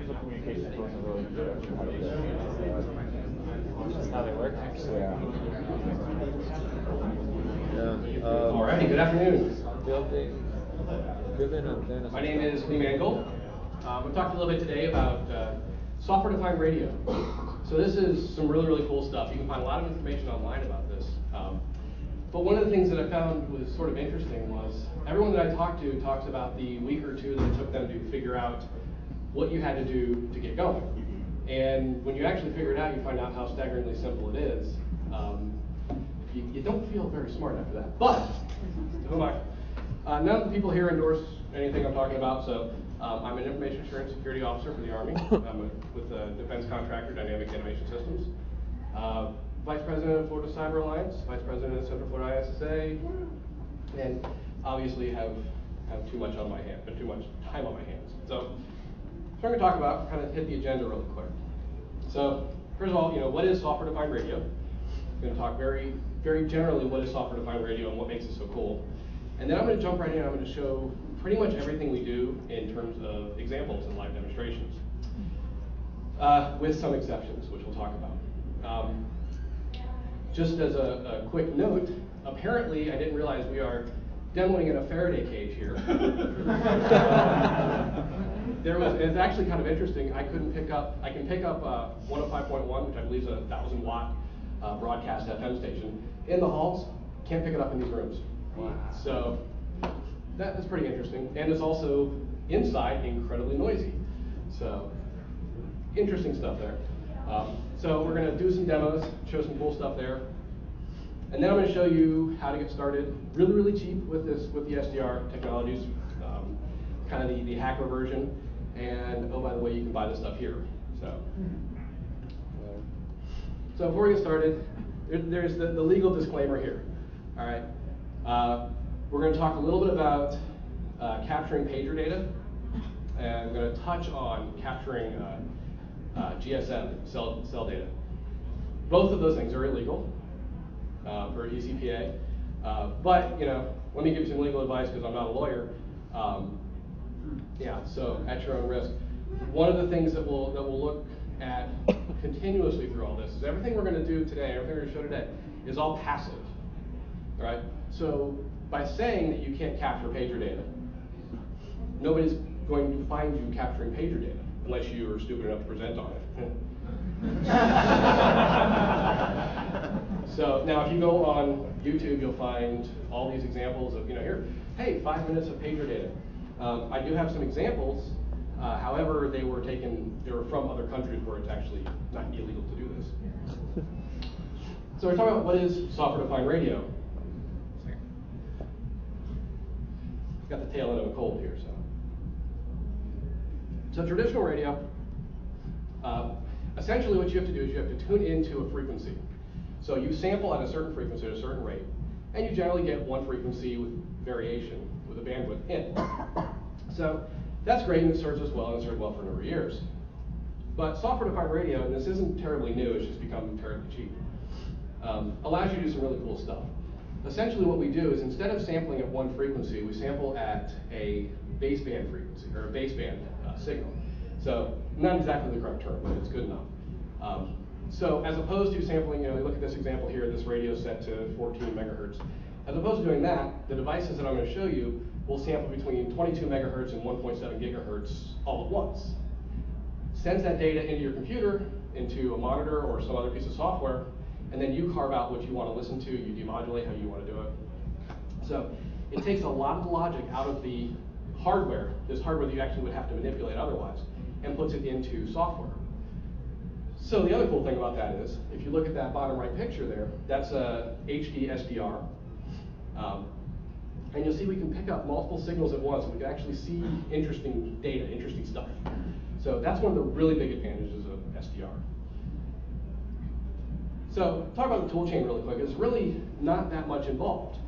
digital communication tools are really good at how to use it. That's how they work, actually. Alrighty, good afternoon. Building My name is Mangold. We'll talk a little bit today about software-defined radio. So this is some really, really cool stuff. You can find a lot of information online about this. But one of the things that I found was sort of interesting was everyone that I talked to talks about the week or two that it took them to figure out what you had to do to get going. And when you actually figure it out, you find out how staggeringly simple it is. You don't feel very smart after that, but who am I? None of the people here endorse anything I'm talking about, so I'm an information assurance security officer for the Army. I'm with the defense contractor, Dynamic Innovation Systems. Vice President of Florida Cyber Alliance, Vice President of Central Florida ISSA, and obviously have too much on my hand, too much time on my hands. So I'm going to talk about, kind of hit the agenda really quick. So first of all, what is software-defined radio? I'm going to talk very, very generally what is software-defined radio and what makes it so cool. And then I'm going to jump right in. I'm going to show pretty much everything we do in terms of examples and live demonstrations, with some exceptions, which we'll talk about. Just as a quick note, apparently I didn't realize we are demoing in a Faraday cage here. It's actually kind of interesting. I can pick up 105.1, which I believe is a 1,000-watt broadcast FM station in the halls. Can't pick it up in these rooms. Wow. So that is pretty interesting, and it's also inside incredibly noisy. So interesting stuff there. So we're going to do some demos, show some cool stuff there, and then I'm going to show you how to get started really, really cheap with the SDR technologies, kind of the hacker version. And oh, by the way, you can buy this stuff here. So before we get started, there's the legal disclaimer here. All right, we're going to talk a little bit about capturing pager data, and I'm going to touch on capturing GSM, cell data. Both of those things are illegal for ECPA, but let me give you some legal advice because I'm not a lawyer. Yeah, so at your own risk. One of the things that we'll look at continuously through all this is everything we're going to do today, everything we're going to show today, is all passive. All right. So by saying that you can't capture pager data, nobody's going to find you capturing pager data unless you are stupid enough to present on it. So now if you go on YouTube, you'll find all these examples of, here, hey, 5 minutes of pager data. I do have some examples. However, they were from other countries where it's actually not illegal to do this. So we're talking about what is software-defined radio. Got the tail end of a cold here, so traditional radio, essentially what you have to do is you have to tune into a frequency. So you sample at a certain frequency at a certain rate, and you generally get one frequency with variation with a bandwidth in. So that's great, and it serves us well, and it's served well for a number of years. But software-defined radio, and this isn't terribly new, it's just become terribly cheap, allows you to do some really cool stuff. Essentially what we do is instead of sampling at one frequency, we sample at a baseband frequency, or a baseband signal. So not exactly the correct term, but it's good enough. So as opposed to sampling, look at this example here, this radio set to 14 megahertz. As opposed to doing that, the devices that I'm going to show you will sample between 22 megahertz and 1.7 gigahertz all at once. Sends that data into your computer, into a monitor or some other piece of software, and then you carve out what you want to listen to, you demodulate how you want to do it. So it takes a lot of the logic out of the hardware, this hardware that you actually would have to manipulate otherwise, and puts it into software. So the other cool thing about that is, if you look at that bottom right picture there, that's a HD SDR. And you'll see we can pick up multiple signals at once, and we can actually see interesting data, interesting stuff. So that's one of the really big advantages of SDR. So talk about the tool chain really quick. It's really not that much involved.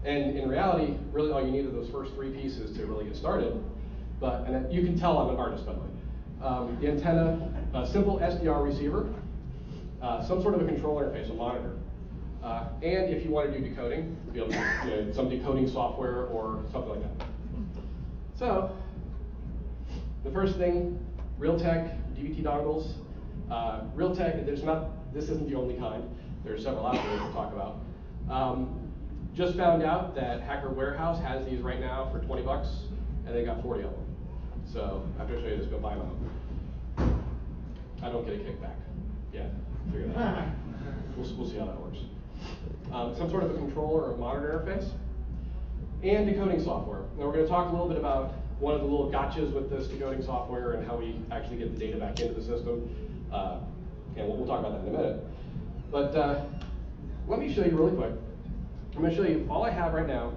And in reality, really all you need are those first three pieces to really get started. And you can tell I'm an artist, by the way. The antenna, a simple SDR receiver, some sort of a control interface, a monitor. And if you want to do decoding, be able to some decoding software or something like that. So the first thing Realtek DVT dongles. Realtek, this isn't the only kind. There's several out there we'll talk about. Just found out that Hacker Warehouse has these right now for 20 bucks, and they got 40 of them. So after I show you this, go buy them. I don't get a kickback. Yeah, figure that out. We'll see how that works. Some sort of a controller or a monitor interface, and decoding software. Now we're going to talk a little bit about one of the little gotchas with this decoding software and how we actually get the data back into the system. And we'll talk about that in a minute. But let me show you really quick. I'm going to show you all I have right now.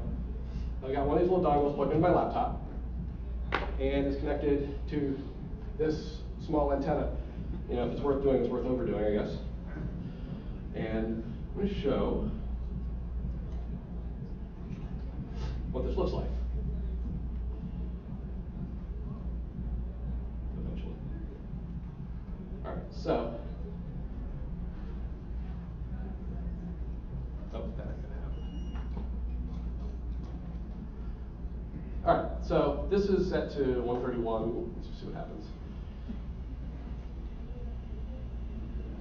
I've got one of these little dongles plugged into my laptop, and it's connected to this small antenna. You know, if it's worth doing, it's worth overdoing, I guess. And I'm going to show what this looks like. Eventually. All right, so. Oh, that ain't gonna happen. All right, so this is set to 131. Let's see what happens.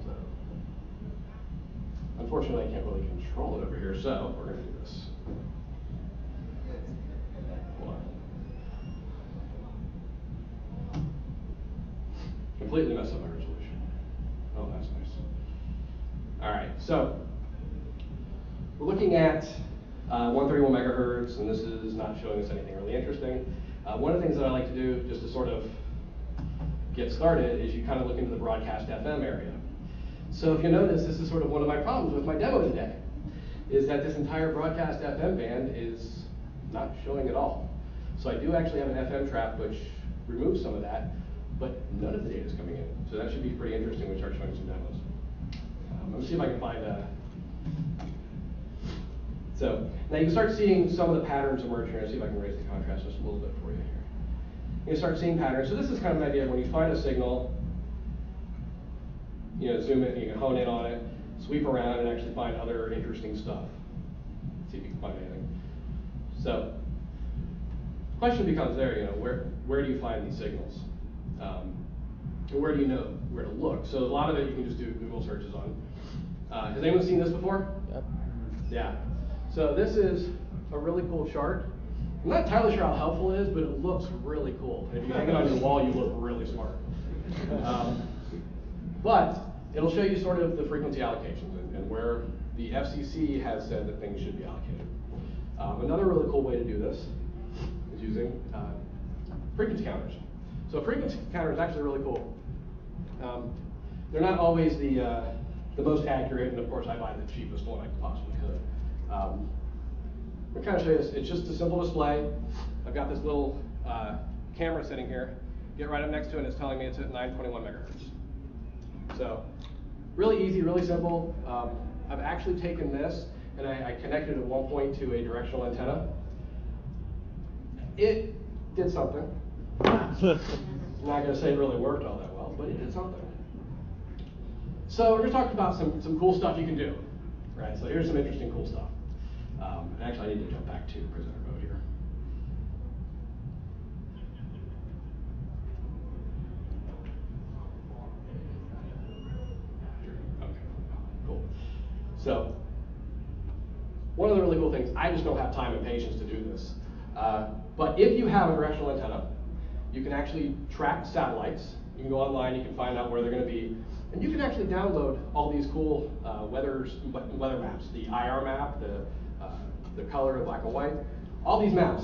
So, unfortunately, I can't really control it over here, so we're going to do this. Hold on. Completely messed up my resolution. Oh, that's nice. All right, so we're looking at 131 megahertz, and this is not showing us anything really interesting. One of the things that I like to do, just to sort of get started, is you kind of look into the broadcast FM area. So if you notice, this is sort of one of my problems with my demo today, is that this entire broadcast FM band is not showing at all. So I do actually have an FM trap which removes some of that, but none of the data is coming in. So that should be pretty interesting when we start showing some demos. Let me see if I can find a. So now you can start seeing some of the patterns emerge here. Let's see if I can raise the contrast just a little bit for you here. You can start seeing patterns. So this is kind of an idea when you find a signal, you know, zoom in, you can hone in on it, sweep around, and actually find other interesting stuff. See if you can find anything. So the question becomes there, you know, where do you find these signals? And where do you know where to look? So a lot of it you can just do Google searches on. Has anyone seen this before? Yep. Yeah. So this is a really cool chart. I'm not entirely sure how helpful it is, but it looks really cool. And if you hang it on your wall, you look really smart. But it'll show you sort of the frequency allocations and where the FCC has said that things should be allocated. Another really cool way to do this is using frequency counters. So a frequency counter is actually really cool. They're not always the most accurate, and of course I buy the cheapest one I possibly could. I'm going to kind of show you this. It's just a simple display. I've got this little camera sitting here. Get right up next to it, and it's telling me it's at 921 megahertz. So really easy, really simple. I've actually taken this, and I connected it at one point to a directional antenna. It did something. I'm not going to say it really worked all that well, but it did something. So we're going to talk about some cool stuff you can do. Right, so here's some interesting cool stuff. And actually, I need to jump back to presenter mode here. Okay, cool. So one of the really cool things, I just don't have time and patience to do this. But if you have a directional antenna, you can actually track satellites. You can go online, you can find out where they're going to be. And you can actually download all these cool weather maps, the IR map, the color, the black and white, all these maps.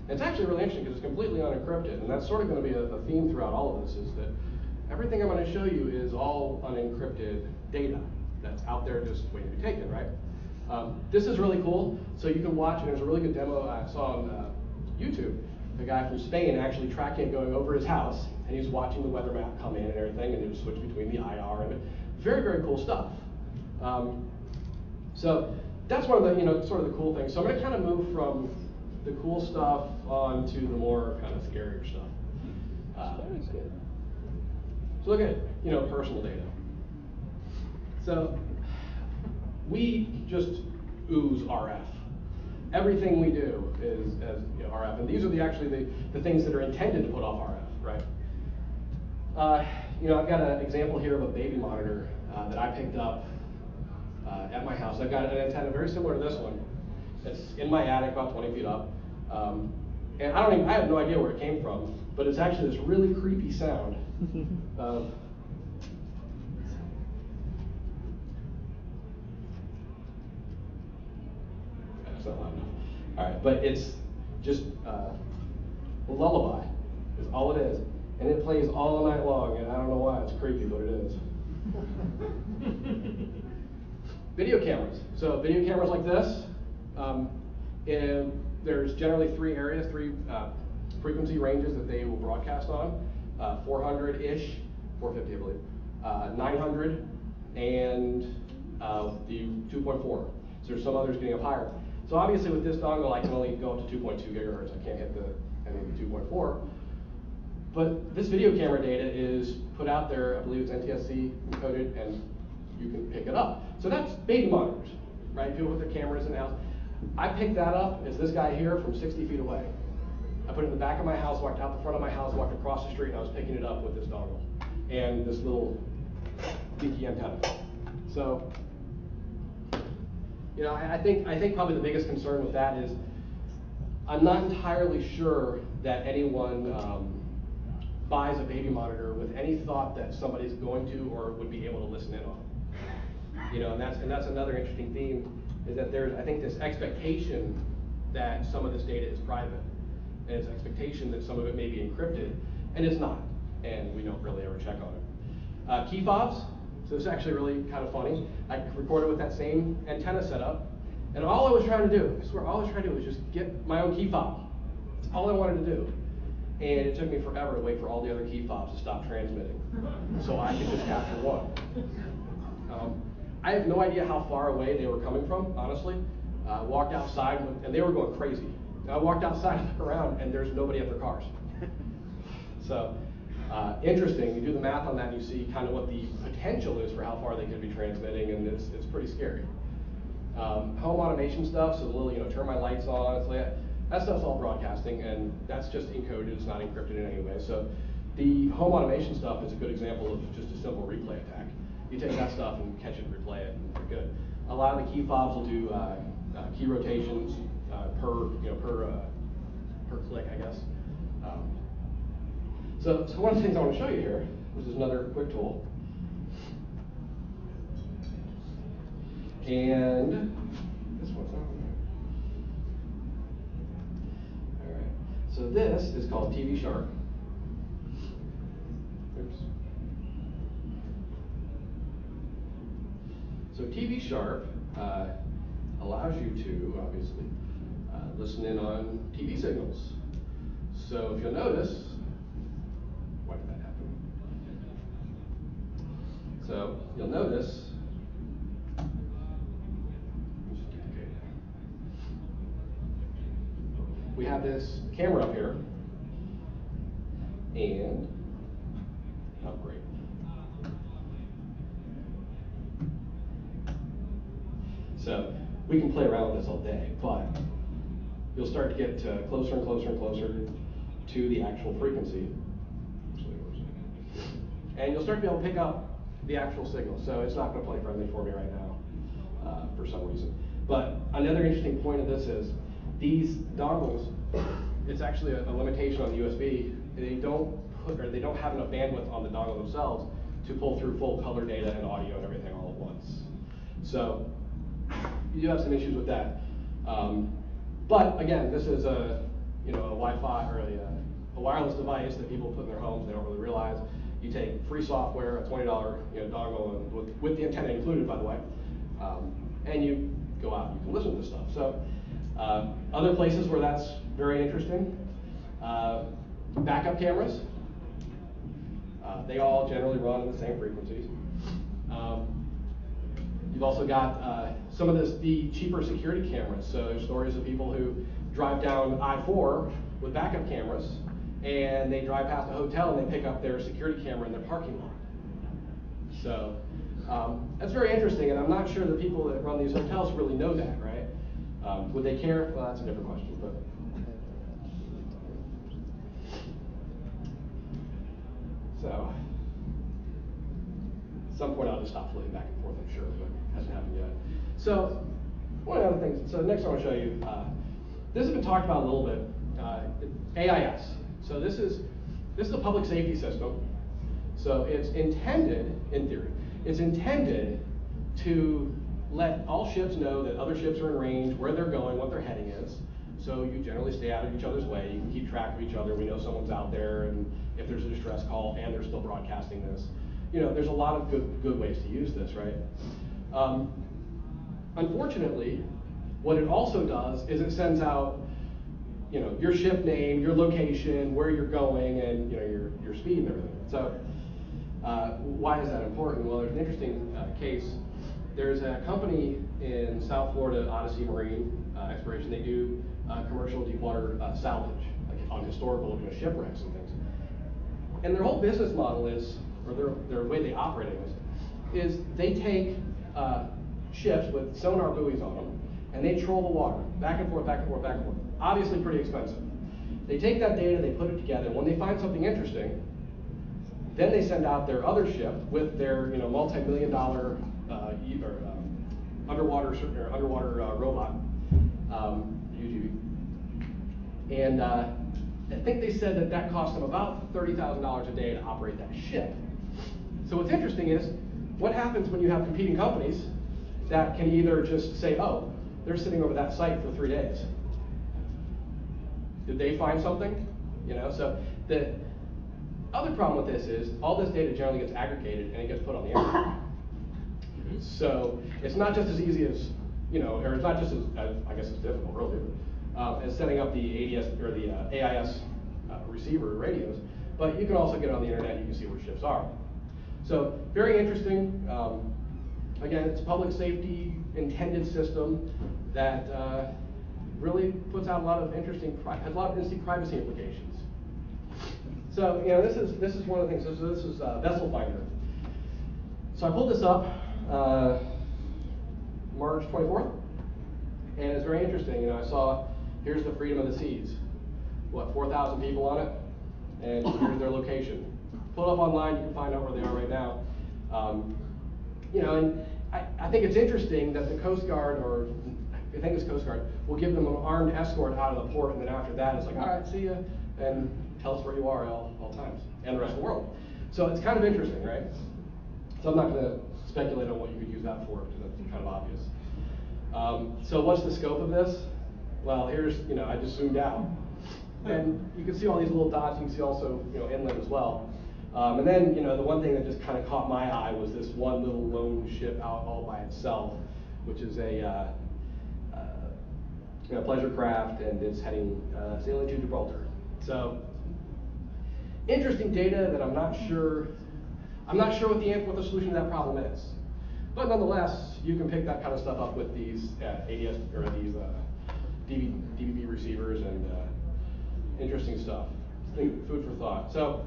And it's actually really interesting because it's completely unencrypted, and that's sort of going to be a theme throughout all of this, is that everything I'm going to show you is all unencrypted data that's out there just waiting to be taken, right? This is really cool, so you can watch, and there's a really good demo I saw on YouTube, a guy from Spain actually tracking it going over his house, and he's watching the weather map come in and everything, and he'll switch between the IR and it. Very, very cool stuff. So that's one of the, sort of the cool things. So I'm going to kind of move from the cool stuff on to the more kind of scarier stuff. Very good. So look at, personal data. So we just ooze RF. Everything we do is as RF, and these are actually the things that are intended to put off RF, right? I've got an example here of a baby monitor that I picked up at my house. I've got an antenna very similar to this one. It's in my attic, about 20 feet up. And I have no idea where it came from, but it's actually this really creepy sound. That's not loud enough. All right, but it's just a lullaby is all it is. And it plays all night long, and I don't know why it's creepy, but it is. Video cameras. So video cameras like this, and there's generally three frequency ranges that they will broadcast on, 400-ish, 450 I believe, 900, and the 2.4. So there's some others getting up higher. So obviously with this dongle, I can only go up to 2.2 gigahertz. I can't hit any of the 2.4. But this video camera data is put out there, I believe it's NTSC encoded, and you can pick it up. So that's baby monitors, right? People with their cameras in the house. I picked that up as this guy here from 60 feet away. I put it in the back of my house, walked out the front of my house, walked across the street, and I was picking it up with this dongle and this little dinky antenna. So, I think probably the biggest concern with that is I'm not entirely sure that anyone buys a baby monitor with any thought that somebody's going to or would be able to listen in on. And that's another interesting theme, is that there's, I think, this expectation that some of this data is private, and it's expectation that some of it may be encrypted, and it's not, and we don't really ever check on it. Key fobs. So this is actually really kind of funny. I recorded with that same antenna setup, and all I was trying to do, I swear, all I was trying to do was just get my own key fob. That's all I wanted to do. And it took me forever to wait for all the other key fobs to stop transmitting, so I could just capture one. I have no idea how far away they were coming from, honestly. Walked outside, and they were going crazy. And I walked outside and looked around, and there's nobody at their cars. So, interesting. You do the math on that, and you see kind of what the potential is for how far they could be transmitting, and it's pretty scary. Home automation stuff, so the little, turn my lights on, it's like that stuff's all broadcasting, and that's just encoded. It's not encrypted in any way. So, the home automation stuff is a good example of just a simple replay attack. You take that stuff and catch it and replay it, and you're good. A lot of the key fobs will do key rotations per click, I guess. So one of the things I want to show you here, which is another quick tool, and this one's not on there. All right. So this is called TV Sharp. Oops. So TV Sharp allows you to, obviously, listen in on TV signals. So if you'll notice, why did that happen? So you'll notice, we have this camera up here, and, oh great. So we can play around with this all day, but you'll start to get closer and closer and closer to the actual frequency. And you'll start to be able to pick up the actual signal. So it's not going to play friendly for me right now for some reason. But another interesting point of this is these dongles, it's actually a limitation on the USB. They don't have enough bandwidth on the dongle themselves to pull through full color data and audio and everything all at once. So you do have some issues with that. But again, this is a Wi-Fi or a wireless device that people put in their homes. They don't really realize. You take free software, a $20 dongle, and with the antenna included, by the way, and you go out and you can listen to this stuff. So other places where that's very interesting, backup cameras. They all generally run at the same frequencies. You've also got some of the cheaper security cameras. So there's stories of people who drive down I-4 with backup cameras, and they drive past a hotel and they pick up their security camera in their parking lot. So that's very interesting, and I'm not sure the people that run these hotels really know that, right? Would they care? Well, that's a different question. But So, at some point I'll just stop flipping back and forth, I'm sure, but it hasn't happened yet. So, one of the other things, so next I want to show you, this has been talked about a little bit, AIS. So this is a public safety system. So it's intended, in theory, it's intended to let all ships know that other ships are in range, where they're going, what their heading is. So you generally stay out of each other's way. You can keep track of each other. We know someone's out there, and if there's a distress call and they're still broadcasting this, you know, there's a lot of good ways to use this, right? Unfortunately, what it also does is it sends out, you know, your ship name, your location, where you're going, and you know your speed and everything. So why is that important? Well, there's an interesting case. There's a company in South Florida, Odyssey Marine Exploration. They do commercial deep water salvage, like on historical, you know, shipwrecks and things. And their whole business model is, or their way they operate is they take ships with sonar buoys on them, and they troll the water back and forth, back and forth, back and forth. Obviously pretty expensive. They take that data, they put it together, and when they find something interesting, then they send out their other ship with their, you know, multi-million-dollar underwater robot, UGV. And I think they said that cost them about $30,000 a day to operate that ship. So what's interesting is, what happens when you have competing companies that can either just say, oh, they're sitting over that site for 3 days. Did they find something? You know, so the other problem with this is all this data generally gets aggregated and it gets put on the internet. So it's not just as easy as, you know, or it's not just as I guess it's difficult really, as setting up the ADS or the AIS receiver radios, but you can also get on the internet, you can see where ships are. So very interesting. Again, it's a public safety intended system that really puts out a lot of interesting, has a lot of interesting privacy implications. So, you know, this is one of the things. This is Vessel Finder. So I pulled this up March 24th, and it's very interesting. You know, I saw here's the freedom of the seas. What, 4,000 people on it, and here's their location. Pull it up online, you can find out where they are right now. You know, and I think it's interesting that the Coast Guard, or I think it's Coast Guard, will give them an armed escort out of the port, and then after that it's like, all right, see ya, and tell us where you are at all times, and the rest of the world. So it's kind of interesting, right? So I'm not going to speculate on what you could use that for, because that's kind of obvious. So what's the scope of this? Well, here's, you know, I just zoomed out, and you can see all these little dots. You can see also, you know, inland as well. And then, you know, the one thing that just kind of caught my eye was this one little lone ship out all by itself, which is a you know, pleasure craft, and it's heading sailing to Gibraltar. So interesting data that I'm not sure what the solution to that problem is. But nonetheless, you can pick that kind of stuff up with these ADS or these DVB receivers, and interesting stuff. Food for thought. So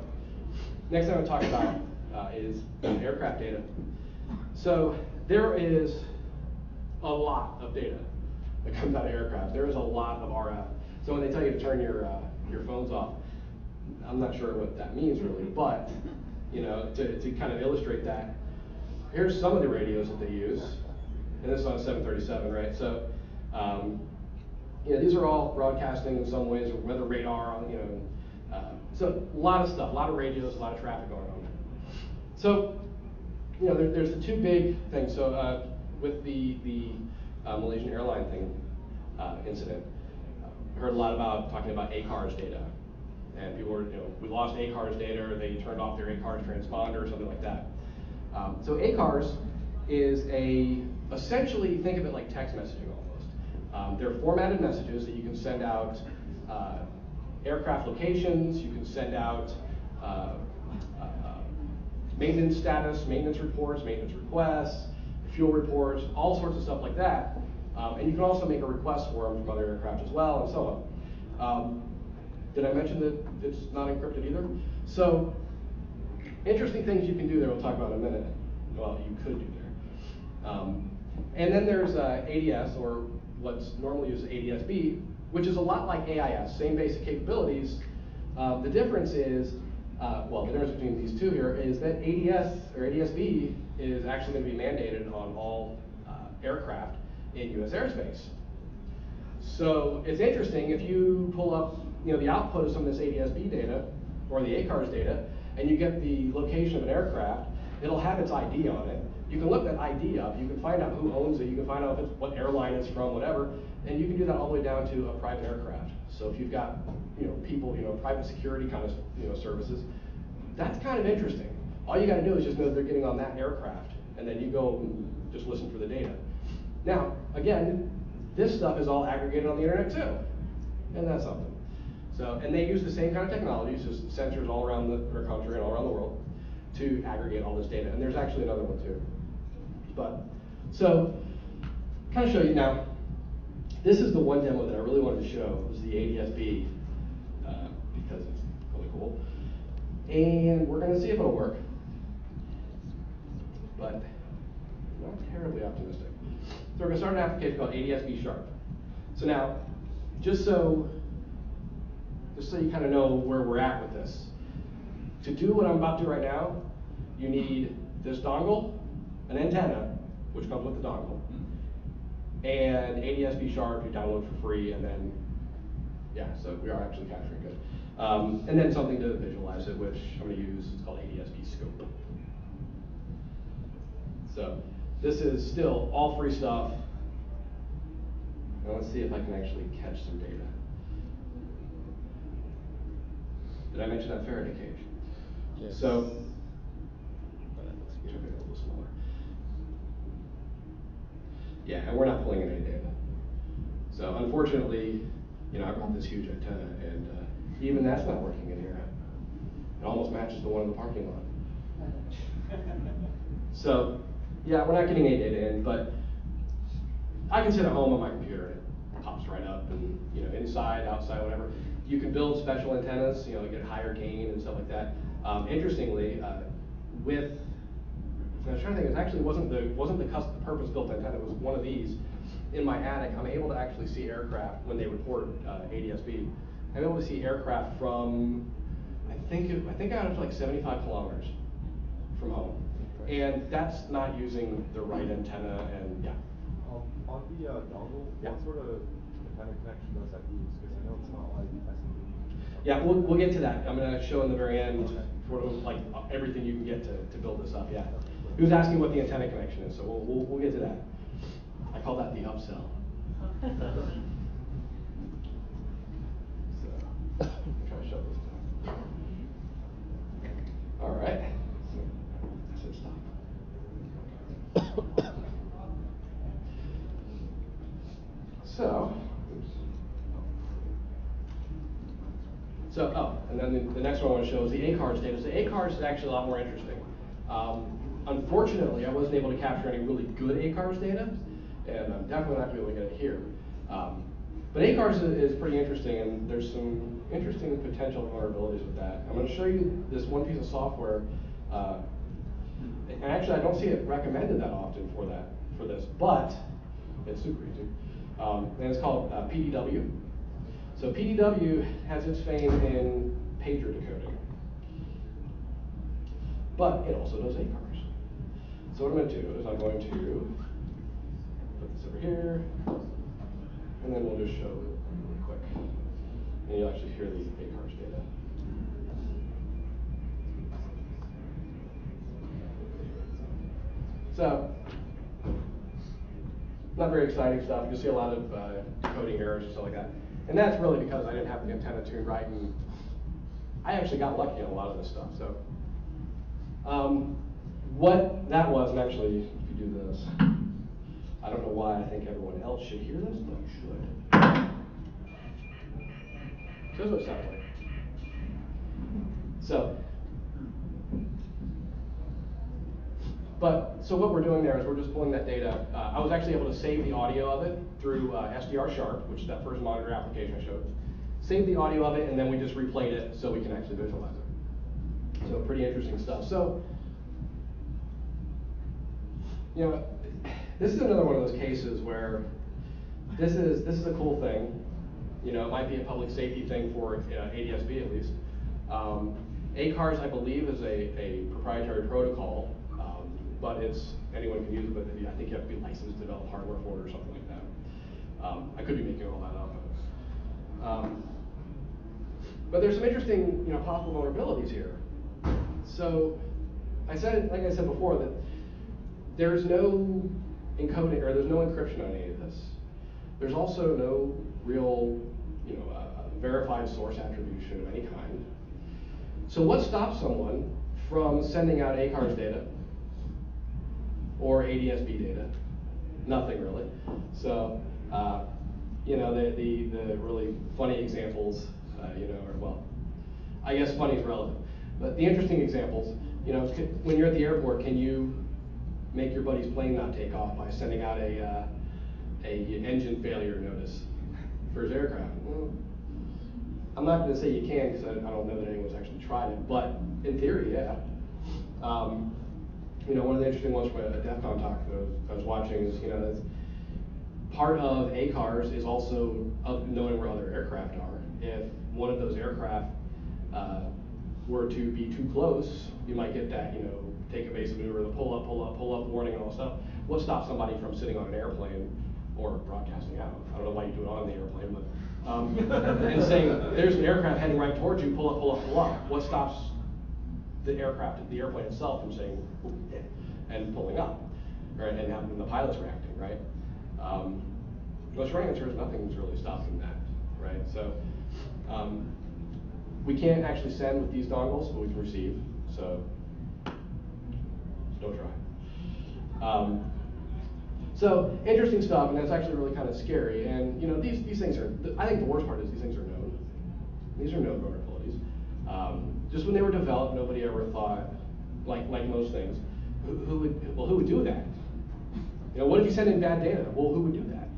next thing I'm going to talk about is aircraft data. So there is a lot of data that comes out of aircraft. There is a lot of RF. So when they tell you to turn your phones off, I'm not sure what that means really, but you know, to kind of illustrate that, here's some of the radios that they use, and this is on a 737, right? So you know, these are all broadcasting in some ways, or weather radar, you know. So a lot of stuff, a lot of radios, a lot of traffic going on. So, you know, there's the two big things. So with the Malaysian airline thing incident, I heard a lot about talking about ACARS data, and people were, you know, we lost ACARS data, or they turned off their ACARS transponder or something like that. So ACARS is essentially, think of it like text messaging almost. They're formatted messages that you can send out. Aircraft locations, you can send out maintenance status, maintenance reports, maintenance requests, fuel reports, all sorts of stuff like that. And you can also make a request for them from other aircraft as well, and so on. Did I mention that it's not encrypted either? So, interesting things you can do there, we'll talk about in a minute. Well, you could do there. And then there's ADS, or what's normally used as ADS-B, which is a lot like AIS, same basic capabilities. The difference is well, the difference between these two here is that ADS or ADS-B is actually going to be mandated on all aircraft in U.S. airspace. So it's interesting if you pull up, the output of some of this ADS-B data or the ACARS data, and you get the location of an aircraft, it'll have its ID on it. You can look that ID up. You can find out who owns it. You can find out what airline it's from, whatever, and you can do that all the way down to a private aircraft. So if you've got, people, private security kind of, services, that's kind of interesting. All you got to do is just know they're getting on that aircraft, and then you go and just listen for the data. Now, again, this stuff is all aggregated on the internet too, and that's something. So, and they use the same kind of technologies, just sensors all around our country and all around the world, to aggregate all this data. And there's actually another one too. But, so, kind of show you now, this is the one demo that I really wanted to show, was the ADS-B, because it's really cool. And we're going to see if it'll work. But, not terribly optimistic. So we're going to start an application called ADS-B Sharp. So now, just so you kind of know where we're at with this. To do what I'm about to do right now, you need this dongle, an antenna, which comes with the dongle, and ADS-B Sharp you download for free, and then, yeah, so we are actually capturing good. And then something to visualize it, which I'm going to use, it's called ADS-B Scope. So this is still all free stuff. Now let's see if I can actually catch some data. Did I mention that Faraday cage? Yes. So, that looks good. A little smaller. Yeah, and we're not pulling in any data. So unfortunately, I brought this huge antenna, and even that's not working in here. It almost matches the one in the parking lot. So, yeah, we're not getting any data in, but I can sit at home on my computer and it pops right up, and inside, outside, whatever. You can build special antennas, get higher gain and stuff like that. Interestingly, I was trying to think, it actually wasn't the purpose-built antenna. It was one of these in my attic. I'm able to actually see aircraft when they report ADS-B. I'm able to see aircraft from, I think out of like 75 kilometers from home, and that's not using the right antenna. And yeah. On the dongle, Yeah. what sort of antenna connection does that use? Because I know it's not like SDR. Yeah, we'll get to that. I'm going to show in the very end sort of like everything you can get to build this up. Yeah. He was asking what the antenna connection is, so we'll get to that. I call that the upsell. So, I'm trying to show this down. All right. I said stop. And then the next one I want to show is the ACARS data. So the ACARS is actually a lot more interesting. Unfortunately, I wasn't able to capture any really good ACARS data, and I'm definitely not going to be able to get it here. But ACARS is pretty interesting, and there's some interesting potential vulnerabilities with that. I'm going to show you this one piece of software, and actually I don't see it recommended that often for this, but it's super easy. And it's called PDW. So PDW has its fame in pager decoding, but it also does ACARS. So what I'm going to do is I'm going to put this over here, and then we'll just show it really quick, and you'll actually hear the ACARS data. So, not very exciting stuff. You'll see a lot of decoding errors and stuff like that. And that's really because I didn't have the antenna tuned right, and I actually got lucky on a lot of this stuff. So, what that was, and actually, if you do this, I don't know why I think everyone else should hear this, but you should. So this is what it sounds like. So what we're doing there is we're just pulling that data. I was actually able to save the audio of it through SDR Sharp, which is that first monitor application I showed. Save the audio of it, and then we just replayed it so we can actually visualize it. So pretty interesting stuff. So, this is another one of those cases where this is a cool thing. It might be a public safety thing for ADS-B at least. ACARS, I believe, is a proprietary protocol, but anyone can use it, but I think you have to be licensed to develop hardware for it or something like that. I could be making all that up. But there's some interesting, possible vulnerabilities here. So, like I said before, that there's no encoding or there's no encryption on any of this. There's also no real, verified source attribution of any kind. So what stops someone from sending out ACARS data or ADSB data? Nothing really. So, the really funny examples, I guess funny is relative. But the interesting examples, when you're at the airport, can you make your buddy's plane not take off by sending out a engine failure notice for his aircraft? Well, I'm not going to say you can because I don't know that anyone's actually tried it, but in theory, yeah. One of the interesting ones from a DEF CON talk that I was watching is, that's part of ACARS is also of knowing where other aircraft are. If one of those aircraft were to be too close, you might get that, take evasive maneuver, the pull up warning and all that stuff. What stops somebody from sitting on an airplane or broadcasting out? I don't know why you do it on the airplane, but and saying there's an aircraft heading right towards you, pull up. What stops the airplane itself from saying and pulling up, right, and having the pilots reacting, right? The short answer is nothing's really stopping that, right? So we can't actually send with these dongles, but we can receive. So don't try. So interesting stuff, and that's actually really kind of scary. And these things are. I think the worst part is these things are known. These are known vulnerabilities. Just when they were developed, nobody ever thought, like most things, who would do that? What if you send in bad data? Well, who would do that?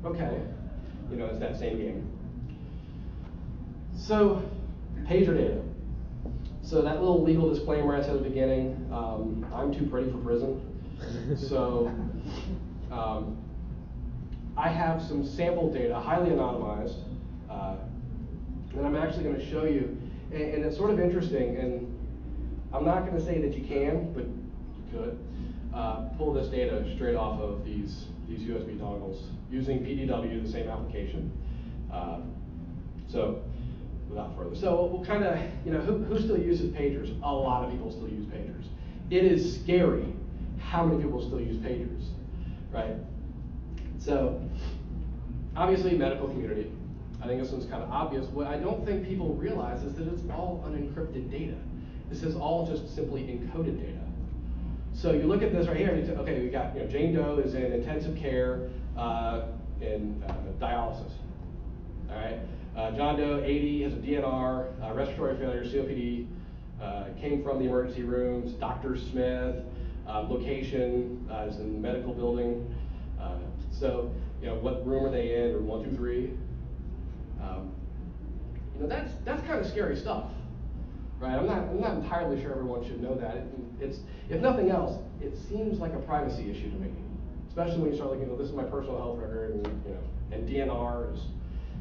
Okay, it's that same game. So, pager data. So that little legal disclaimer I said at the beginning, I'm too pretty for prison. So, I have some sample data, highly anonymized, that I'm actually going to show you. And it's sort of interesting, and I'm not going to say that you can, but you could, pull this data straight off of these USB dongles using PDW, the same application. So, without further. So we'll kind of, who still uses pagers? A lot of people still use pagers. It is scary how many people still use pagers, right? So, obviously medical community. I think this one's kind of obvious. What I don't think people realize is that it's all unencrypted data. This is all just simply encoded data. So you look at this right here, and okay, we got, Jane Doe is in intensive care in dialysis. All right, John Doe, 80, has a DNR, respiratory failure, COPD, came from the emergency rooms. Dr. Smith, location is in the medical building. So what room are they in? Room 1, 2, 3. That's kind of scary stuff. Right, I'm not entirely sure everyone should know that. It's, if nothing else, it seems like a privacy issue to me, especially when you start looking. This is my personal health record, and DNRs.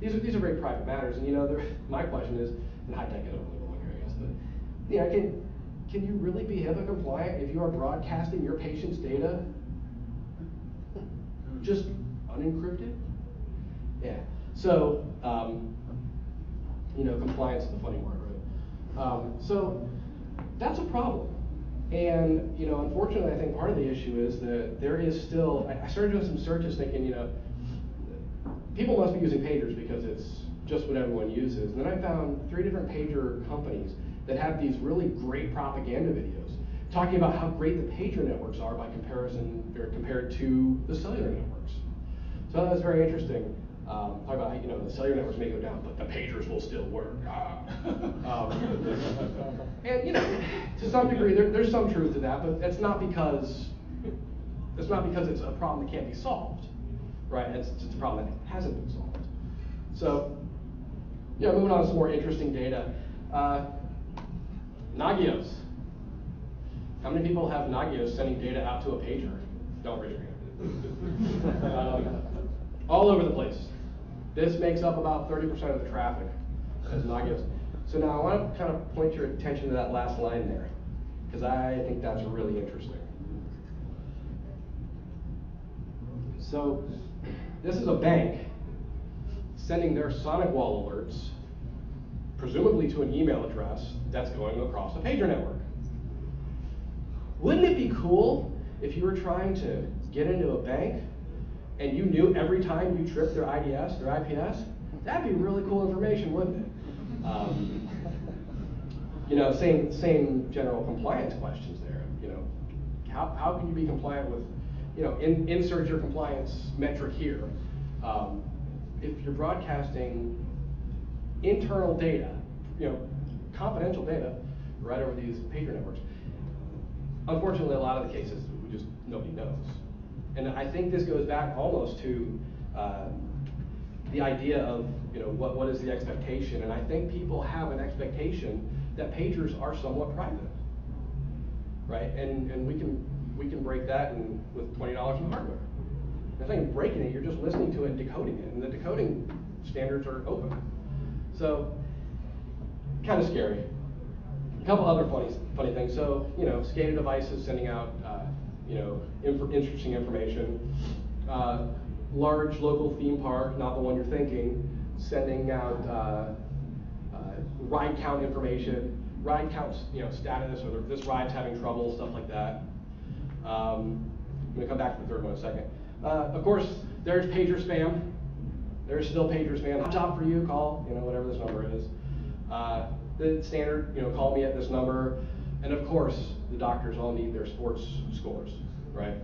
These are very private matters, and my question is, in high tech, I don't really belong here, I guess, but can you really be HIPAA compliant if you are broadcasting your patient's data just unencrypted? Yeah. So compliance is the funny word, right? So that's a problem. And, unfortunately, I think part of the issue is that there is still, I started doing some searches thinking, people must be using pagers because it's just what everyone uses. And then I found 3 different pager companies that have these really great propaganda videos talking about how great the pager networks are by comparison, or compared to the cellular networks. So that was very interesting. Talk about how, the cellular networks may go down, but the pagers will still work. And to some degree, there's some truth to that, but it's not because it's a problem that can't be solved, right? It's just a problem that hasn't been solved. So, moving on to some more interesting data. Nagios. How many people have Nagios sending data out to a pager? Don't raise your hand. All over the place. This makes up about 30% of the traffic as Nagios. So now I want to kind of point your attention to that last line there, because I think that's really interesting. So this is a bank sending their sonic wall alerts, presumably to an email address that's going across a pager network. Wouldn't it be cool if you were trying to get into a bank and you knew every time you tripped their IDS, their IPS? That'd be really cool information, wouldn't it? You know, same general compliance questions there. You know, how can you be compliant with, you know, insert your compliance metric here. If you're broadcasting internal data, you know, confidential data, right over these pager networks. Unfortunately, a lot of the cases, nobody knows. And I think this goes back almost to the idea of, you know, what is the expectation? And I think people have an expectation that pagers are somewhat private, right? And we can break that with $20 in hardware. The thing breaking it, you're just listening to it and decoding it, and the decoding standards are open. So, kind of scary. A couple other funny things. So, you know, SCADA devices sending out, you know, interesting information. Large local theme park, not the one you're thinking, sending out ride count information, ride counts, you know, status, or this ride's having trouble, stuff like that. I'm going to come back to the third one in a second. Of course, there's pager spam. There's still pager spam. Hot job for you, call, you know, whatever this number is. The standard, you know, call me at this number. And of course, the doctors all need their sports scores, right?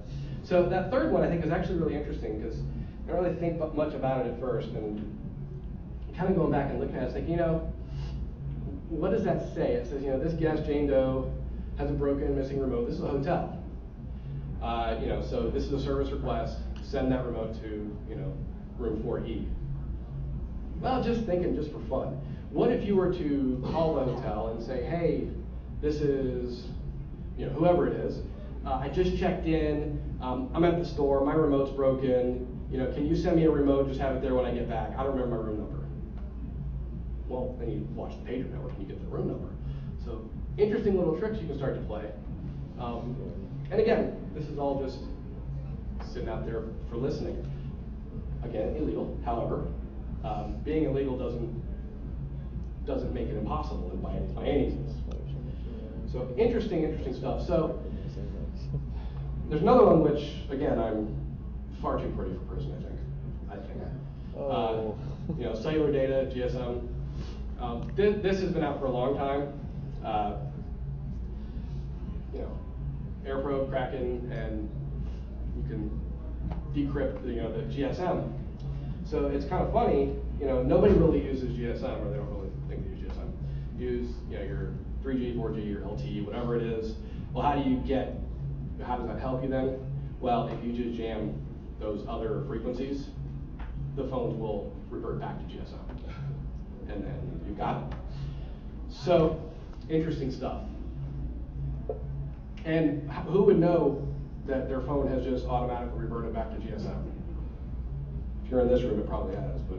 So that third one I think is actually really interesting because I don't really think much about it at first. And kind of going back and looking at it, it's like, you know, what does that say? It says, you know, this guest, Jane Doe, has a broken and missing remote. This is a hotel. You know, so this is a service request. Send that remote to, you know, room 4E. Well, just thinking, just for fun. What if you were to call the hotel and say, hey, this is, you know, whoever it is. I just checked in. I'm at the store. My remote's broken. You know, can you send me a remote? Just have it there when I get back. I don't remember my room number. Well, then you watch the pager network and you get the room number. So interesting little tricks you can start to play. And again, this is all just sitting out there for listening. Again, illegal. However, being illegal doesn't make it impossible by any means. So interesting stuff. So there's another one which, again, I'm far too pretty for prison, I think. Oh. You know, cellular data, GSM. This has been out for a long time. You know, AirProbe, Kraken, and you can decrypt you know, the GSM. So it's kind of funny, you know, nobody really uses GSM, or they don't really think they use GSM. Use, you know, your 3G, 4G, or LTE, whatever it is. Well, how does that help you then? Well, if you just jam those other frequencies, the phones will revert back to GSM. And then you got it. So, interesting stuff. And who would know that their phone has just automatically reverted back to GSM? If you're in this room, it probably has, but.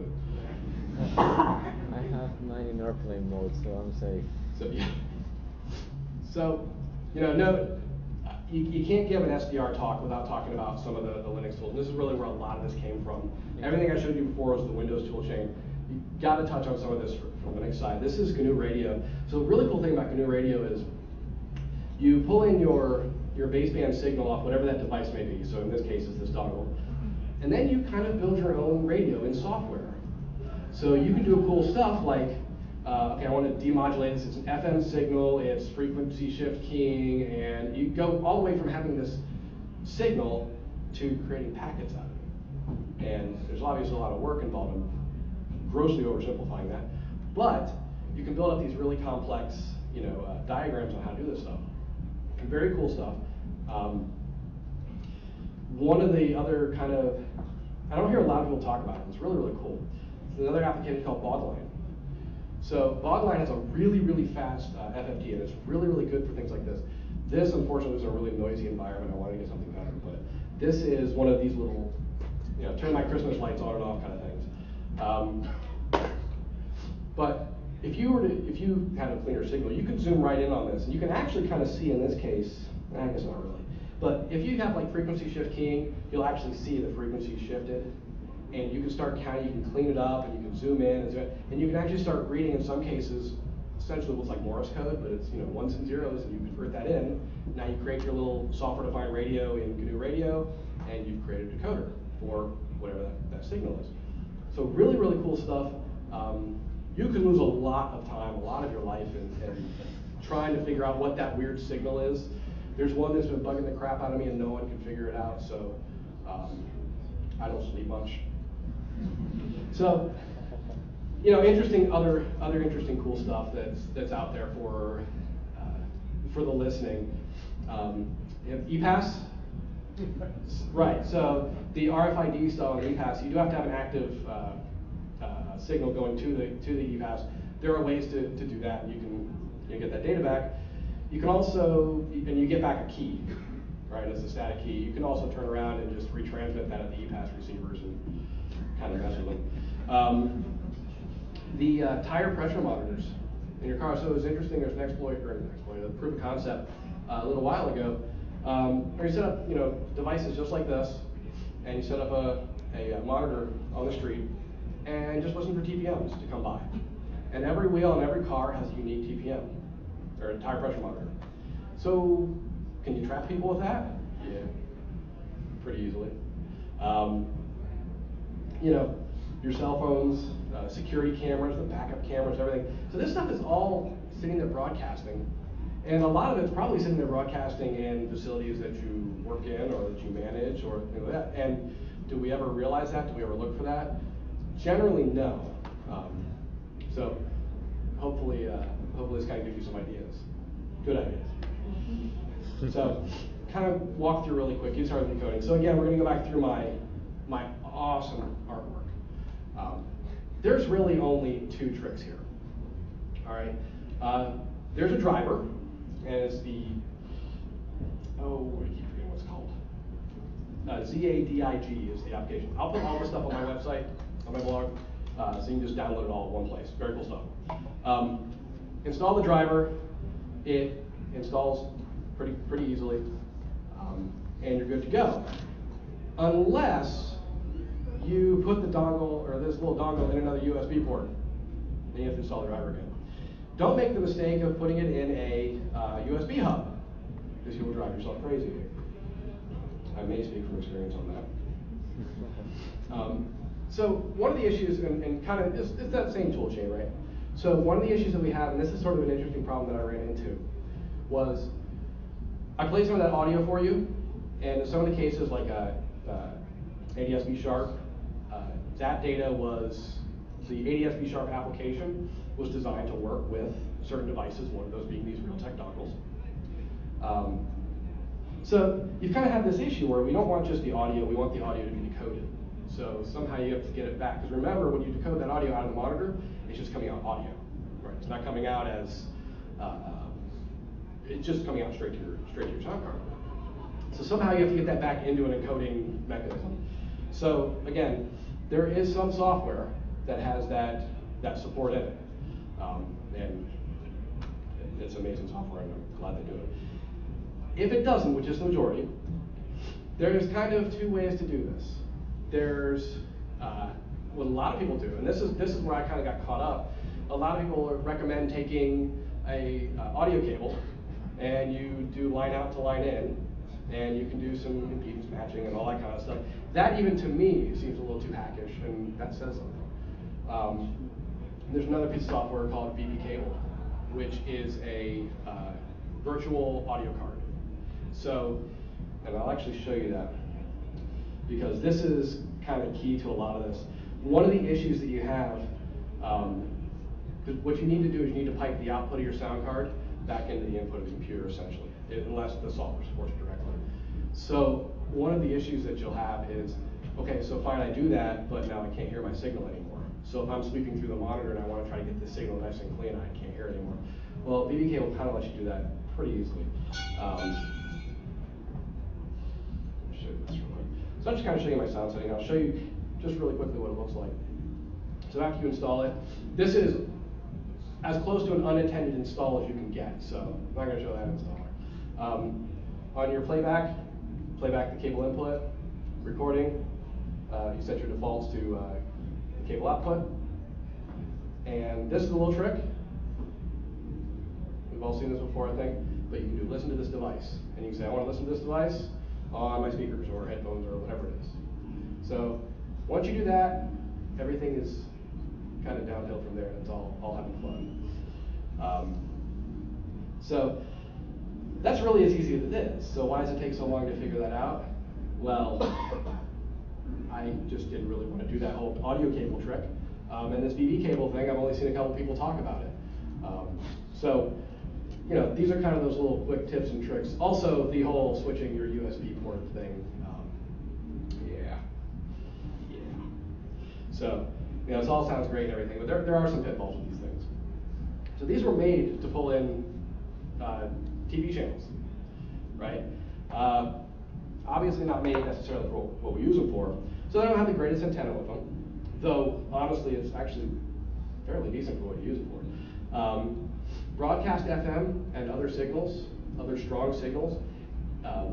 I have mine in airplane mode, so I'm safe. So, yeah. So, you know, no, you can't give an SDR talk without talking about some of the Linux tools. And this is really where a lot of this came from. Everything I showed you before was the Windows tool chain. You got to touch on some of this from the Linux side. This is GNU Radio. So the really cool thing about GNU Radio is you pull in your baseband signal off whatever that device may be. So in this case, it's this dongle. And then you kind of build your own radio in software. So you can do cool stuff like, okay, I want to demodulate this. It's an FM signal, it's frequency shift keying, and you go all the way from having this signal to creating packets out of it. And there's obviously a lot of work involved in grossly oversimplifying that. But you can build up these really complex, you know, diagrams on how to do this stuff. And very cool stuff. One of the other kind of, I don't hear a lot of people talk about it. It's really, really cool. It's another application called Baudline. So Baudline has a really, really fast FFT, and it's really, really good for things like this. This, unfortunately, is a really noisy environment. I wanted to get something better, but this is one of these little, you know, turn my Christmas lights on and off kind of things. But if you had a cleaner signal, you could zoom right in on this, and you can actually kind of see in this case, I guess not really, but if you have like frequency shift keying, you'll actually see the frequency shifted, and you can start counting, you can clean it up, and you can zoom in, and you can actually start reading in some cases, essentially what's like Morse code, but it's ones and zeros, and you convert that in. Now you create your little software-defined radio in GNU Radio, and you've created a decoder for whatever that signal is. So really, really cool stuff. You can lose a lot of time, a lot of your life in trying to figure out what that weird signal is. There's one that's been bugging the crap out of me and no one can figure it out, so I don't sleep much. So, interesting other interesting cool stuff that's out there for the listening. EPAS, right? So the RFID stuff on the EPAS, you do have to have an active signal going to the EPAS. There are ways to do that, and you can get that data back. You can also, and you get back a key, right? It's a static key. You can also turn around and just retransmit that at the EPAS receivers and kind of mess with them. The tire pressure monitors in your car. So it was interesting. There's an a proof of concept a little while ago, where you set up devices just like this, and you set up a monitor on the street, and just listen for TPMs to come by. And every wheel on every car has a unique TPM, or a tire pressure monitor. So can you trap people with that? Yeah, pretty easily. Your cell phones, security cameras, the backup cameras, everything. So this stuff is all sitting there broadcasting. And a lot of it's probably sitting there broadcasting in facilities that you work in or that you manage or things like that. And do we ever realize that? Do we ever look for that? Generally, no. So hopefully this kind of gives you some ideas. Good ideas. So kind of walk through really quick. Get started with decoding. So again, we're going to go back through my awesome artwork. There's really only two tricks here. All right. There's a driver, and it's the I keep forgetting what it's called. ZADIG is the application. I'll put all this stuff on my website, on my blog, so you can just download it all at one place. Very cool stuff. Install the driver. It installs pretty easily, and you're good to go. Unless you put the dongle, or this little dongle, in another USB port, then you have to install the driver again. Don't make the mistake of putting it in a USB hub, because you will drive yourself crazy. I may speak from experience on that. So one of the issues, and kind of, it's that same tool chain, right? So one of the issues that we have, and this is sort of an interesting problem that I ran into, was I played some of that audio for you, and in some of the cases, like ADS-B Sharp, that data was, the ADS-B Sharp application was designed to work with certain devices, one of those being these Realtek dongles. So you've kind of had this issue where we don't want just the audio, we want the audio to be decoded. So somehow you have to get it back, because remember, when you decode that audio out of the monitor, it's just coming out audio, right? It's not coming out as, it's just coming out straight to your sound card. So somehow you have to get that back into an encoding mechanism. So again, there is some software that has that support in it, and it's amazing software, and I'm glad they do it. If it doesn't, which is the majority, there's kind of two ways to do this. There's what a lot of people do, and this is where I kind of got caught up. A lot of people recommend taking a audio cable, and you do line out to line in, and you can do some impedance matching and all that kind of stuff. That even to me seems a little too hackish, and that says something. There's another piece of software called VB Cable, which is a virtual audio card. So, and I'll actually show you that, because this is kind of key to a lot of this. One of the issues that you have, what you need to do is you need to pipe the output of your sound card back into the input of the computer, essentially, unless the software supports it directly. So one of the issues that you'll have is, okay, so fine, I do that, but now I can't hear my signal anymore. So if I'm sweeping through the monitor and I want to try to get the signal nice and clean, I can't hear it anymore. Well, VB Cable kind of lets you do that pretty easily. Let me show you this real quick. So I'm just kind of showing you my sound setting. I'll show you just really quickly what it looks like. So after you install it, this is as close to an unattended install as you can get. So I'm not going to show that installer. On your playback the cable input, recording. You set your defaults to the cable output. And this is a little trick. We've all seen this before, I think. But you can do listen to this device. And you can say, I want to listen to this device on my speakers or headphones or whatever it is. So once you do that, everything is kind of downhill from there, and it's all having fun. So that's really as easy as it is. So why does it take so long to figure that out? Well, I just didn't really want to do that whole audio cable trick. And this BB cable thing, I've only seen a couple people talk about it. So, you know, these are kind of those little quick tips and tricks. Also, the whole switching your USB port thing. Yeah. So, you know, this all sounds great and everything, but there are some pitfalls with these things. So these were made to pull in TV channels, right? Obviously not made necessarily for what we use them for. So they don't have the greatest antenna with them, though honestly it's actually fairly decent for what you use it for. Broadcast FM and other signals, other strong signals,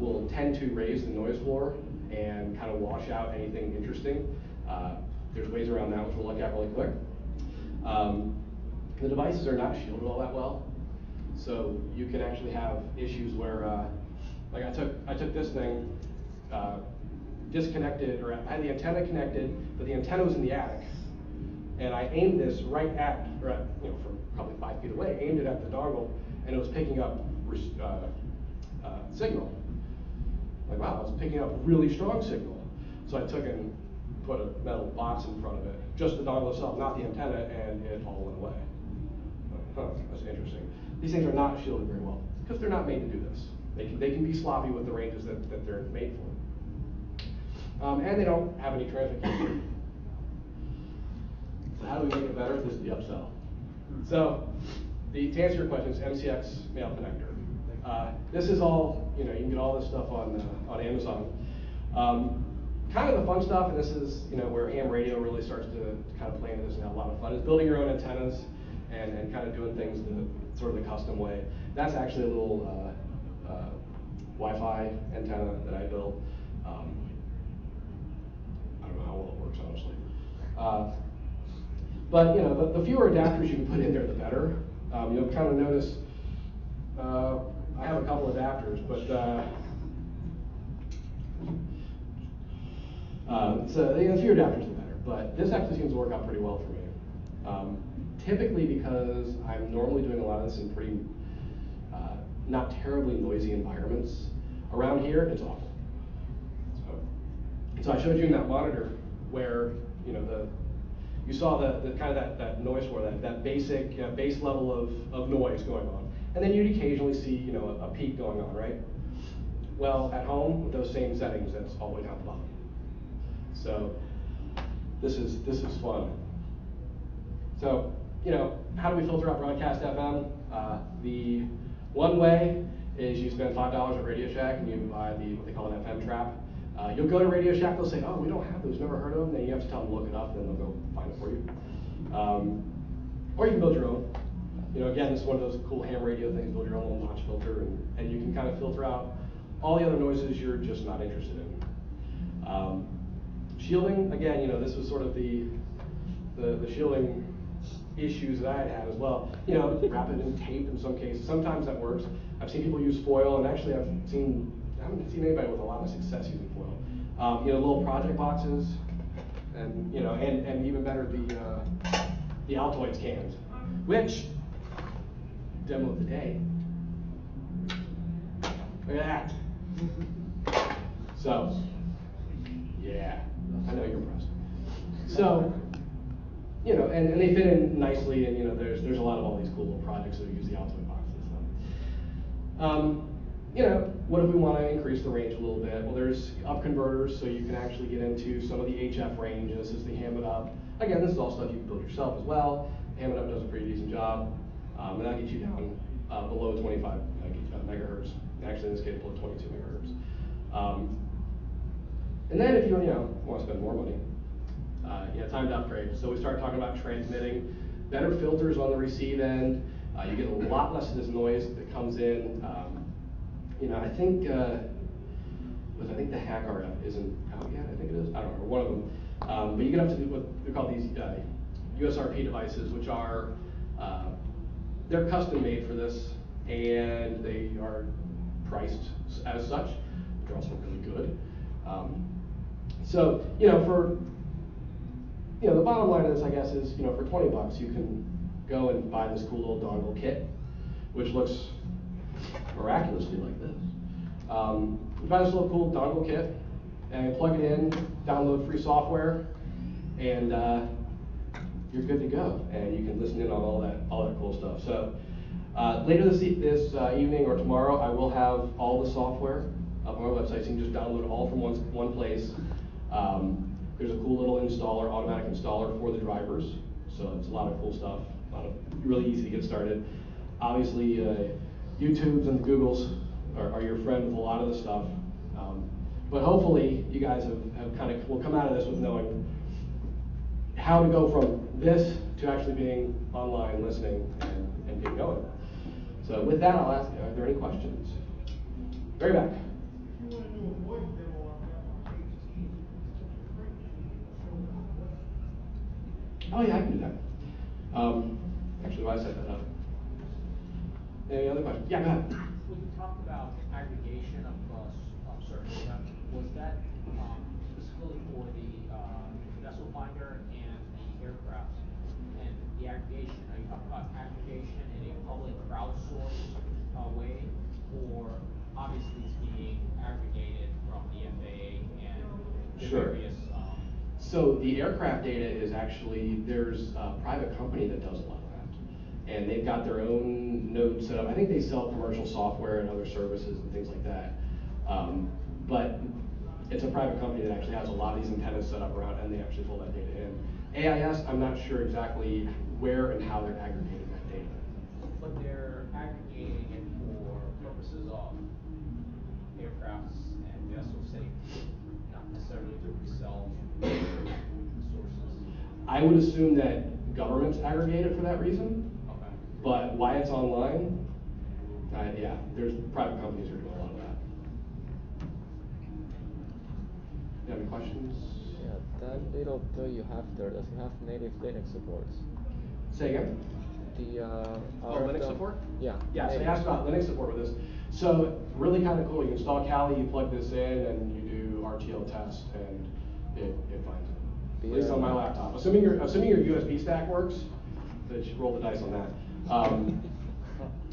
will tend to raise the noise floor and kind of wash out anything interesting. There's ways around that, which we'll look at really quick. The devices are not shielded all that well, so you can actually have issues where, like I took this thing, disconnected, or I had the antenna connected, but the antenna was in the attic, and I aimed this right at, you know, from probably 5 feet away, aimed it at the dongle, and it was picking up signal. Like, wow, it was picking up really strong signal. So I took and put a metal box in front of it, just the dongle itself, not the antenna, and it all went away. Huh, that's interesting. These things are not shielded very well because they're not made to do this. They can be sloppy with the ranges that they're made for. And they don't have any transmit cable. So how do we make it better? This is the upsell. So to answer your question, it's MCX male connector. This is all, you know, you can get all this stuff on Amazon. Kind of the fun stuff, and this is, you know, where ham radio really starts to kind of play into this and have a lot of fun, is building your own antennas and kind of doing things the sort of the custom way. That's actually a little Wi-Fi antenna that I built. I don't know how well it works, honestly. But you know, the fewer adapters you can put in there, the better. You'll kind of notice I have a couple adapters, but so the fewer adapters, the better. But this actually seems to work out pretty well for me. Typically, because I'm normally doing a lot of this in pretty not terribly noisy environments. Around here, it's awful. So I showed you in that monitor where, you know, you saw the kind of that noise floor, that basic base level of noise going on, and then you'd occasionally see, you know, a peak going on, right? Well, at home with those same settings, that's all the way down the bottom. So this is fun. So, you know, how do we filter out broadcast FM? The one way is you spend $5 at Radio Shack and you buy what they call an FM trap. You'll go to Radio Shack, they'll say, oh, we don't have those, never heard of them. Then you have to tell them to look it up, and then they'll go find it for you. Or you can build your own. You know, again, this is one of those cool ham radio things, build your own little notch filter, and you can kind of filter out all the other noises you're just not interested in. Shielding, again, you know, this was sort of the shielding issues that I had as well. You know, wrap it in tape in some cases. Sometimes that works. I've seen people use foil, and actually I haven't seen anybody with a lot of success using foil. You know, little project boxes, and you know, and even better, the Altoids cans, which demo of the day. Look at that. So, yeah, I know you're impressed. So, you know, and they fit in nicely, and you know, there's a lot of all these cool little projects that use the Altoid boxes. So. You know, what if we want to increase the range a little bit? Well, there's up converters, so you can actually get into some of the HF range. This is the Ham It Up. Again, this is all stuff you can build yourself as well. Ham It Up does a pretty decent job, and that'll get you down below 25 megahertz. Actually, in this case, below 22 megahertz. And then, if you want to spend more money, time to upgrade. So we start talking about transmitting. better filters on the receive end. You get a lot less of this noise that comes in. You know, I think the hack RF isn't out yet. I think it is. I don't know, one of them. But you get up to what they call these USRP devices, which are they're custom made for this, and they are priced as such. They're also really good. So you know, the bottom line of this, I guess, is for $20 you can go and buy this cool little dongle kit, which looks miraculously like this. You buy this little cool dongle kit and plug it in, download free software, and you're good to go. And you can listen in on all that cool stuff. So later this evening or tomorrow, I will have all the software up on my website, so you can just download it all from one place. There's a cool little installer, automatic installer for the drivers. So it's a lot of cool stuff, really easy to get started. Obviously, YouTubes and Googles are your friend with a lot of the stuff. But hopefully, you guys will come out of this with knowing how to go from this to actually being online, listening, and getting going. So with that, I'll ask, are there any questions? Very back. Oh yeah, I can do that. Actually, why I set that up. Any other questions? Yeah, go ahead. When you talked about aggregation of certain data, was that specifically for the vessel finder and the aircraft? And the aggregation, are you talking about aggregation in a public crowdsourced way, or obviously it's being aggregated from the FAA and the Sure. various? So the aircraft data is actually, there's a private company that does a lot of that. And they've got their own node set up. I think they sell commercial software and other services and things like that. But it's a private company that actually has a lot of these antennas set up around, and they actually pull that data in. AIS, I'm not sure exactly where and how they're aggregating that data. But they're aggregating it for purposes of aircrafts and vessel safety, not necessarily to resell sources. I would assume that governments aggregate it for that reason. Okay. But why it's online, yeah, there's private companies who are doing a lot of that. You have any questions? Yeah, that little toy you have there doesn't have native Linux supports. Say again? Linux support? Yeah. Yeah, so you asked about Linux support with this. So really kind of cool. You install Kali, you plug this in, and you do RTL test, and it finds it. At least on my laptop. Assuming your USB stack works, that you roll the dice on that.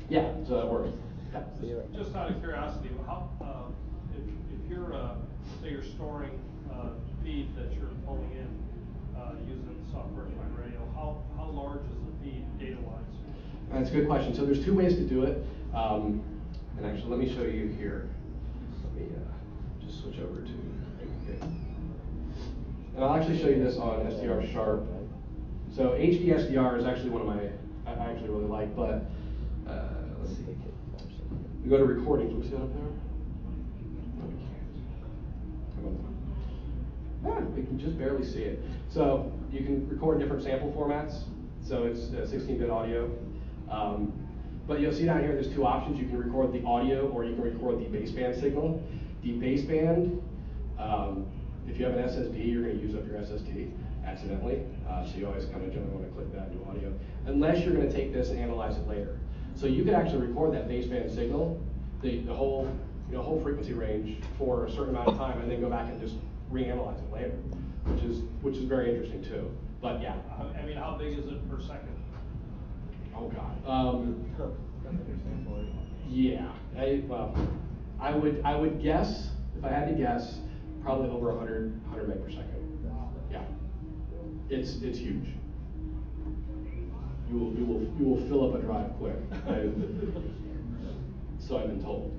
Yeah, so that works. Yeah. Just out of curiosity, how if you're say you're storing feed that you're pulling in using software-defined radio, how large is the feed data-wise? That's a good question. So there's two ways to do it. And actually, let me show you here. Let me just switch over to okay. And I'll actually show you this on SDR Sharp. So HD SDR is actually one of my, I actually really like, but let's see. We go to recordings. Can we see that up there? No, we can't. Come on. We can just barely see it. So you can record different sample formats. So it's 16-bit audio. But you'll see down here there's two options. You can record the audio or you can record the baseband signal. The baseband, if you have an SSD, you're going to use up your SSD accidentally. So you always kind of generally want to click that into audio, unless you're going to take this and analyze it later. So you could actually record that baseband signal, the whole frequency range for a certain amount of time, and then go back and just reanalyze it later, which is very interesting too. But yeah. I mean, how big is it per second? Oh God. Yeah. I would guess, if I had to guess, probably over 100 meg per second. Yeah. It's huge. You will fill up a drive quick. So I've been told.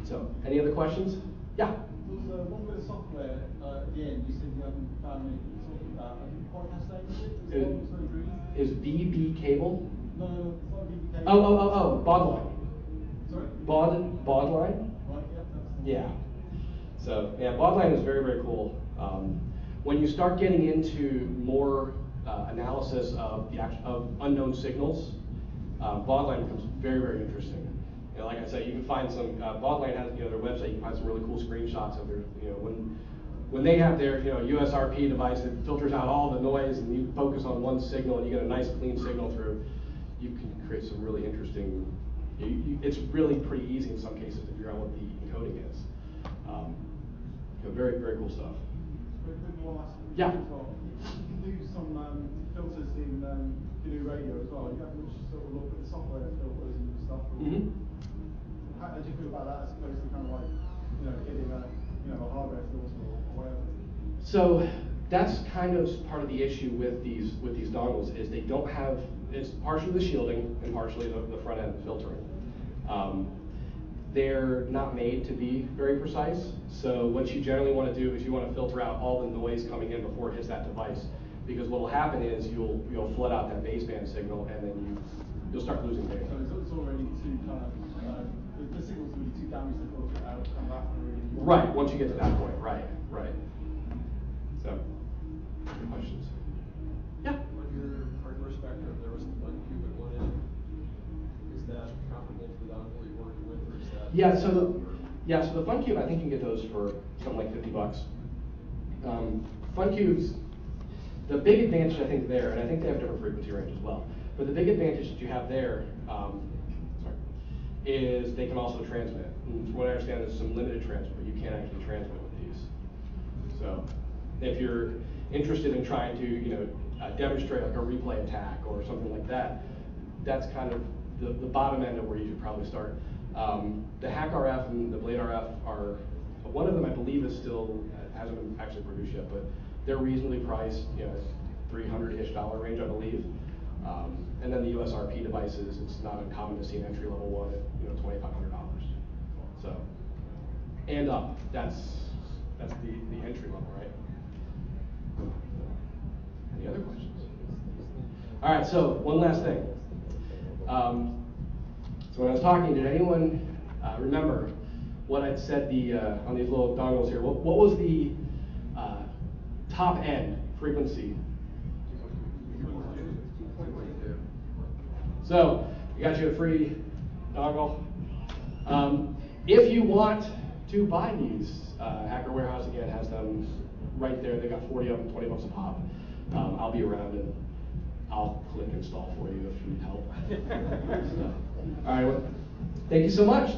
So, any other questions? Yeah. So one bit of software, at the end, you said you haven't found anything talking about. Podcast name is it? Is BB cable? No, it's not BB cable. Oh, baud line. Sorry? Baud line? Right, yeah, that's Yeah. So, yeah, baud line is very, very cool. When you start getting into more analysis of unknown signals, baudline becomes very, very interesting. You know, like I said, you can find some, baudline has, their website, you can find some really cool screenshots of their, when they have their, USRP device that filters out all the noise and you focus on one signal and you get a nice clean signal through, you can create some really interesting, it's really pretty easy in some cases to figure out what the encoding is. Very, very cool stuff. Yeah. You can do some filters in radio as well. You have to sort of look at the software filters and stuff. How do you feel about that as opposed to kind of like, getting a hardware filter or whatever? So that's kind of part of the issue with these dongles is they don't have, it's partially the shielding and partially the front end filtering. They're not made to be very precise. So what you generally want to do is you want to filter out all the noise coming in before it hits that device. Because what will happen is you'll flood out that baseband signal and then you'll start losing data. So it's already too kind of, the signal's already too damaged to filter out, come back and really. Right, once you get to that point, right. So, any questions? Yeah? On your hardware spectrum, there was the 1 cube at one end. Is that comparable to the dongle you're working with, or is that? Yeah, so the Fun Cube, I think you can get those for something like $50. Fun Cubes, the big advantage I think there, and I think they have different frequency range as well, but the big advantage that you have there is they can also transmit. And from what I understand, there's some limited transmit, but you can't actually transmit with these. So if you're interested in trying to demonstrate like a replay attack or something like that, that's kind of the bottom end of where you should probably start. The Hack RF and the Blade RF are, one of them I believe is still, hasn't been actually produced yet, but they're reasonably priced, $300-ish range, I believe. And then the USRP devices, it's not uncommon to see an entry level one at $2,500. So, and up, that's the entry level, right? Any other questions? All right, so one last thing. So when I was talking, did anyone remember what I'd said on these little dongles here? What was the top end frequency? So we got you a free dongle. If you want to buy these, Hacker Warehouse again has them right there. They got 40 of them, $20 a pop. I'll be around and I'll click install for you if you need help. So, all right, well, thank you so much.